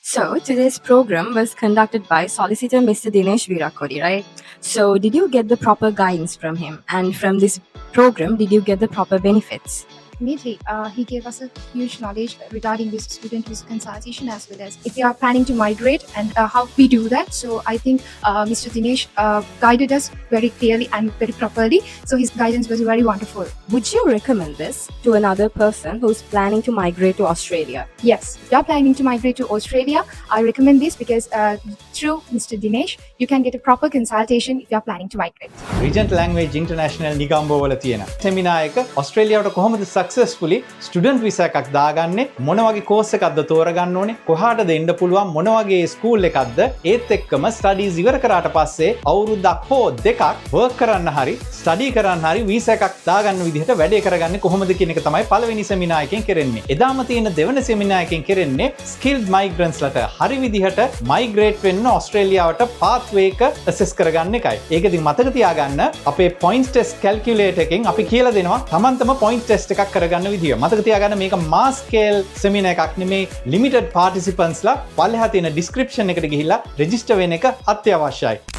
So today's program was conducted by Solicitor Mr. Dinesh Virakodi, right? So did you get the proper guidance from him? And from this program, did you get the proper benefits? Immediately, he gave us a huge knowledge regarding this student risk consultation as well as if we are planning to migrate and how we do that. So I think Mr. Dinesh guided us very clearly and very properly. So his guidance was very wonderful. Would you recommend this to another person who's planning to migrate to Australia? Yes, if you are planning to migrate to Australia, I recommend this because through Mr. Dinesh, you can get a proper consultation if you are planning to migrate. Regent Language International නිගම්බෝ වල තියෙන සෙමිනාර් එක ඔස්ට්‍රේලියාවට කොහොමද සක්සස්ෆුලි student visa එකක් දාගන්නේ මොන වගේ course එකක්ද තෝරගන්න ඕනේ කොහාටද එන්න පුළුවන් මොන වගේ ස්කූල් එකක්ද ඒත් එක්කම ස්ටඩීස් ඉවර කරාට පස්සේ අවුරුද්දක් හෝ දෙකක් වර්ක් කරන්න හරි ස්ටඩි කරන්න හරි වීසා එකක් දාගන්න විදිහට වැඩේ කරගන්නේ කොහොමද කියන එක තමයි පළවෙනි සෙමිනාර් එකෙන් කරන්නේ. එදාම තියෙන දෙවෙනි සෙමිනාර් එකෙන් කරන්නේ skilled migrants ලට හරි විදිහට මයිග්‍රේට් වෙන්න ඔස්ට්‍රේලියාවට pathway එක assess කරගන්න එකයි. ඒක ඉතින් මතක තියාගන්න අපේ points test calculator එකෙන් අපි කියලා දෙනවා තමන්ටම point test එකක් කරගන්න විදිය. මතක තියාගන්න මේක mass scale seminar එකක් නෙමේ limited participants ලා පල්ලෙහා තියෙන description එකට ගිහිල්ලා register වෙන එක අත්‍යවශ්‍යයි.